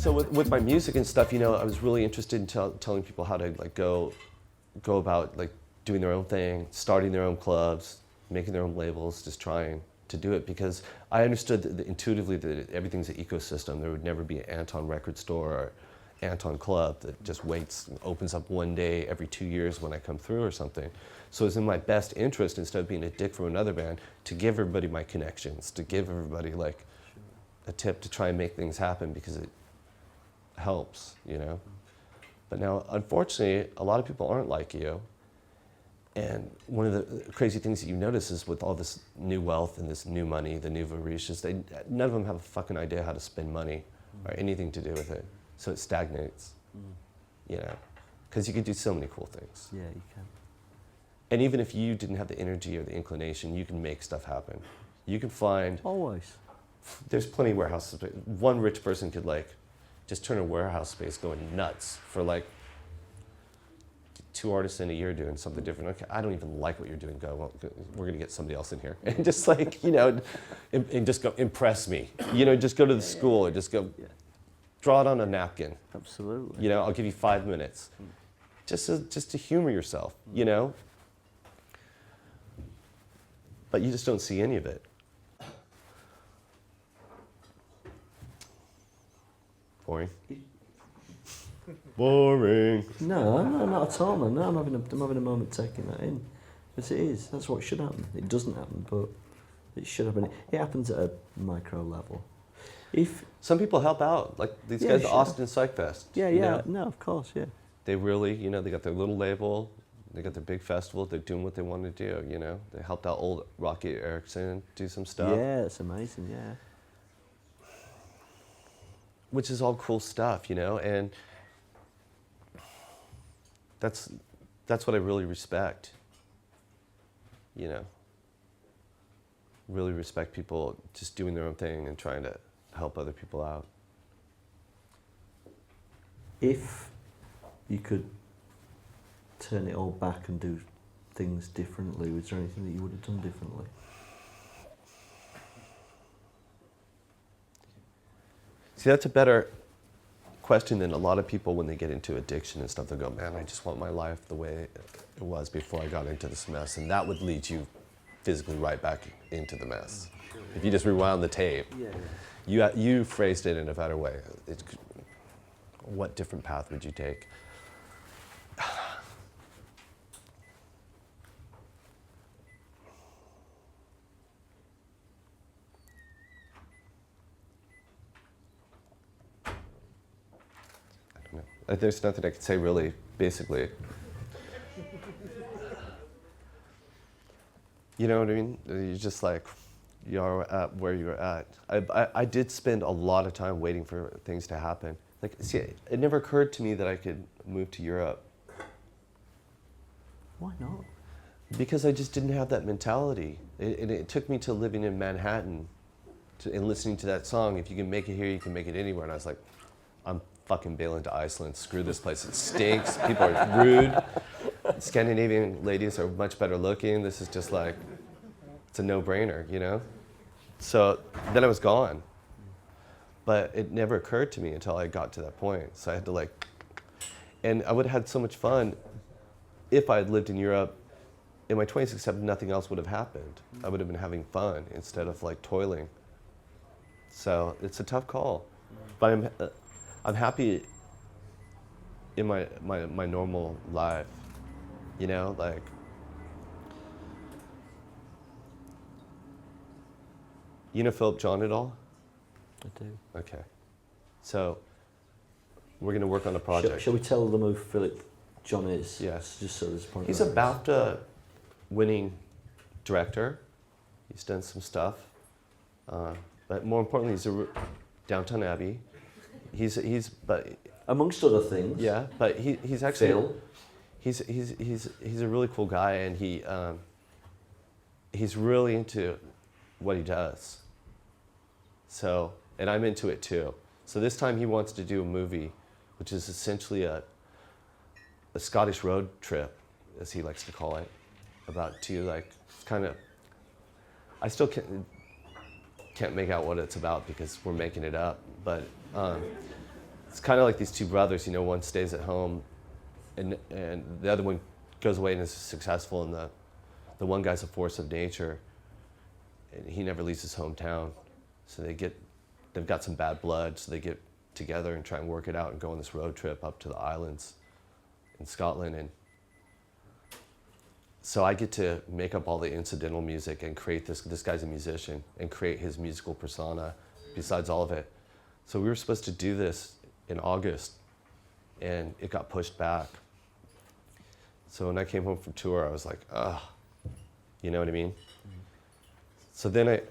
So with my music and stuff, you know, I was really interested in telling people how to like go about like doing their own thing, starting their own clubs, making their own labels, just trying to do it, because I understood that intuitively that everything's an ecosystem. There would never be an Anton record store or Anton club that just waits and opens up one day every 2 years when I come through or something. So it's in my best interest, instead of being a dick from another band, to give everybody my connections, to give everybody like a tip to try and make things happen, because it helps, you know. But now, unfortunately, a lot of people aren't like you. And one of the crazy things that you notice is with all this new wealth and this new money, the nouveau riches, none of them have a fucking idea how to spend money or anything to do with it. So it stagnates, you know, because you can do so many cool things. Yeah, you can. And even if you didn't have the energy or the inclination, you can make stuff happen. You can find... Always. There's plenty of warehouse space. One rich person could like just turn a warehouse space going nuts for like 2 artists in a year doing something different. Okay, I don't even like what you're doing. Well, we're gonna get somebody else in here, and just like, you know, and just go impress me. You know, just go to the school and just go draw it on a napkin. Absolutely. You know, I'll give you 5 minutes, just to humor yourself. You know, but you just don't see any of it. Boring. Boring. No, not at all, man. No, I'm having a moment taking that in. Because it is. That's what should happen. It doesn't happen, but it should happen. It happens at a micro level. If some people help out, like these guys at Austin Psych Fest. Yeah, you yeah. know? No, of course, yeah. They really, you know, they got their little label, they got their big festival, they're doing what they want to do, you know. They helped out old Rocky Erickson do some stuff. Yeah, it's amazing, yeah. Which is all cool stuff, you know, and that's what I really respect, you know. Really respect people just doing their own thing and trying to help other people out. If you could turn it all back and do things differently, was there anything that you would have done differently? See, that's a better question than a lot of people when they get into addiction and stuff. They go, man, I just want my life the way it was before I got into this mess. And that would lead you physically right back into the mess. Sure. If you just rewound the tape. Yeah. You phrased it in a better way. What different path would you take? There's nothing I could say really, basically. You know what I mean? You're just like, you're at where you're at. I did spend a lot of time waiting for things to happen. Like, see, it never occurred to me that I could move to Europe. Why not? Because I just didn't have that mentality. It took me to living in Manhattan and listening to that song, if you can make it here, you can make it anywhere. And I was like, I'm fucking bailing to Iceland. Screw this place. It stinks. People are rude. Scandinavian ladies are much better looking. This is just like, it's a no-brainer, you know? So then I was gone. But it never occurred to me until I got to that point. So I had to like, and I would have had so much fun if I had lived in Europe in my 20s, except nothing else would have happened. I would have been having fun instead of like toiling. So it's a tough call. But I'm happy in my normal life, you know, like. You know Philip John at all? I do. Okay. So we're going to work on a project. Shall we tell them who Philip John is? Yes. Just so there's a point. He's a BAFTA winning director. He's done some stuff. But more importantly, he's a Downton Abbey. But amongst other things. Yeah, but he's actually Phil. He's a really cool guy, and he's really into what he does. So, and I'm into it too. So this time he wants to do a movie, which is essentially a Scottish road trip, as he likes to call it, about two, like, kind of, I still can't make out what it's about because we're making it up, but it's kind of like these two brothers, you know, one stays at home and the other one goes away and is successful, and the one guy's a force of nature and he never leaves his hometown. So they've got some bad blood, so they get together and try and work it out and go on this road trip up to the islands in Scotland. And so I get to make up all the incidental music and create this guy's a musician, and create his musical persona besides all of it. So we were supposed to do this in August, and it got pushed back. So when I came home from tour, I was like, ugh, you know what I mean? Mm-hmm. So then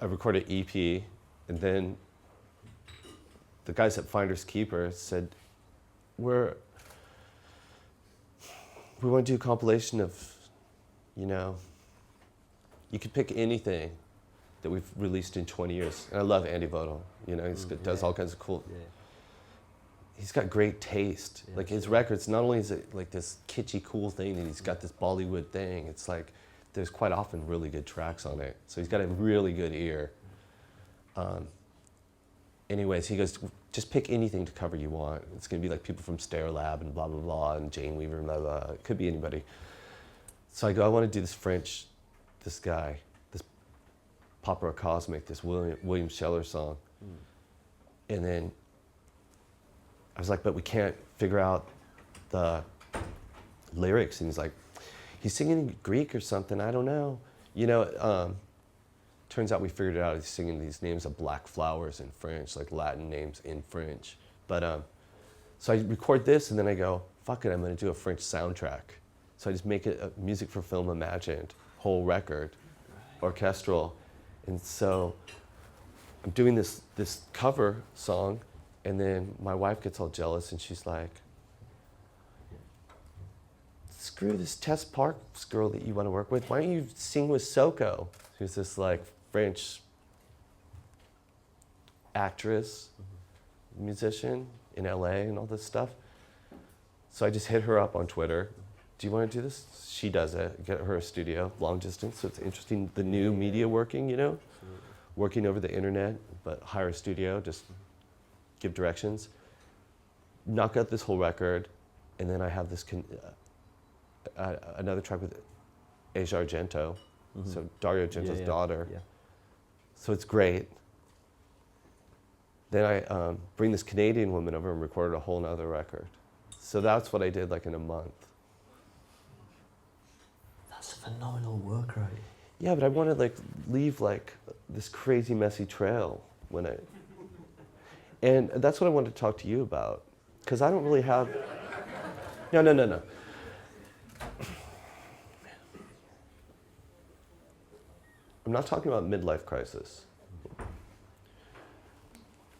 I recorded an EP, and then the guys at Finders Keepers said, we want to do a compilation of, you know, you could pick anything that we've released in 20 years. And I love Andy Vodal, you know, he does all kinds of cool, he's got great taste. Like his records, not only is it like this kitschy cool thing and he's got this Bollywood thing, it's like there's quite often really good tracks on it. So he's got a really good ear. Anyways, he goes, just pick anything to cover you want. It's gonna be like people from Stair Lab and blah, blah, blah, and Jane Weaver and blah, blah. It could be anybody. So I go, I wanna do this guy, this Papa Cosmic, this William Sheller song. And then I was like, but we can't figure out the lyrics. And he's like, he's singing in Greek or something, I don't know. You know, turns out we figured it out. He's singing these names of black flowers in French, like Latin names in French. But so I record this, and then I go, fuck it, I'm gonna do a French soundtrack. So I just make it a music for film imagined, whole record, orchestral. And so I'm doing this cover song, and then my wife gets all jealous, and she's like, screw this Tess Parks girl that you want to work with. Why don't you sing with Soko? Who's this like French actress, musician in LA and all this stuff. So I just hit her up on Twitter. Do you want to do this? She does it. Get her a studio, long distance. So it's interesting, the new media working, you know? Absolutely. Working over the internet, but hire a studio, just give directions. Knock out this whole record, and then I have this another track with Asia Argento, so Dario Argento's daughter. Yeah. So it's great. Then I bring this Canadian woman over and recorded a whole nother record. So that's what I did like in a month. That's phenomenal work rate. Yeah, but I want to like leave like this crazy messy trail and that's what I wanted to talk to you about, because I don't really have. No. I'm not talking about midlife crisis.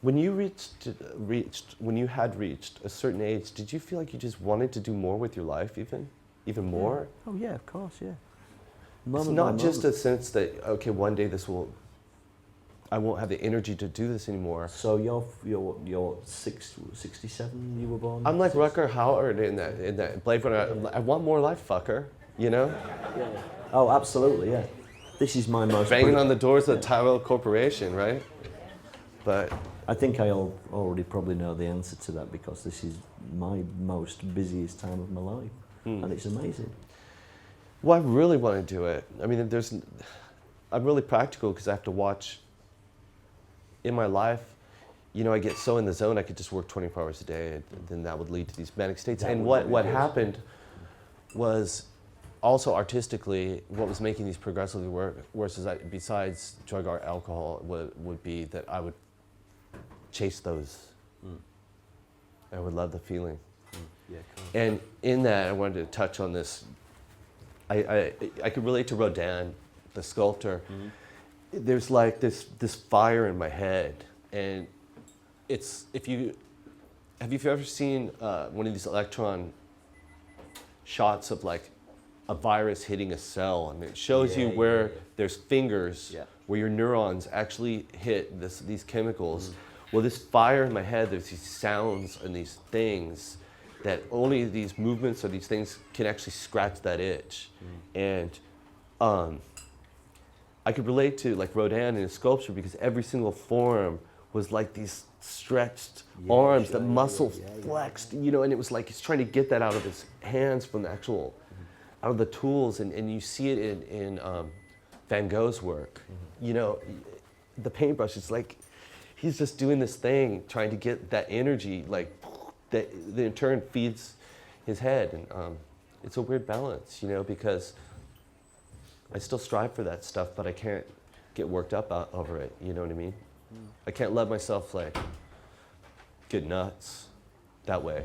When you when you had reached a certain age, did you feel like you just wanted to do more with your life, even more? Oh yeah, of course, yeah. It's not just a sense that, okay, one day I won't have the energy to do this anymore. So you're 67, you were born? I'm like Rucker Howard in that Blade Runner. I want more life, fucker, you know? Yeah. Oh, absolutely, yeah. This is my most... Banging on the doors of the Tyrell Corporation, right? But... I think I already probably know the answer to that, because this is my most busiest time of my life. And it's amazing. Well, I really want to do it. I mean, I'm really practical, because I have to watch in my life. You know, I get so in the zone, I could just work 24 hours a day, and then that would lead to these manic states. And what happened was, also artistically, what was making these progressively worse is besides drug or alcohol, would be that I would chase those. I would love the feeling. Yeah, cool. And in that, I wanted to touch on this. I could relate to Rodin, the sculptor. There's like this fire in my head, and it's have you ever seen one of these electron shots of like a virus hitting a cell, and it shows you where there's fingers where your neurons actually hit these chemicals. Well, this fire in my head, there's these sounds and these things that only these movements or these things can actually scratch that itch. And I could relate to like Rodin in his sculpture, because every single form was like these stretched arms, the muscles flexed, you know, and it was like he's trying to get that out of his hands from the actual, out of the tools, and you see it in Van Gogh's work, you know, the paintbrush, it's like he's just doing this thing, trying to get that energy, like, that in turn feeds his head, and it's a weird balance, you know, because I still strive for that stuff, but I can't get worked up over it, you know what I mean? I can't let myself, like, get nuts that way.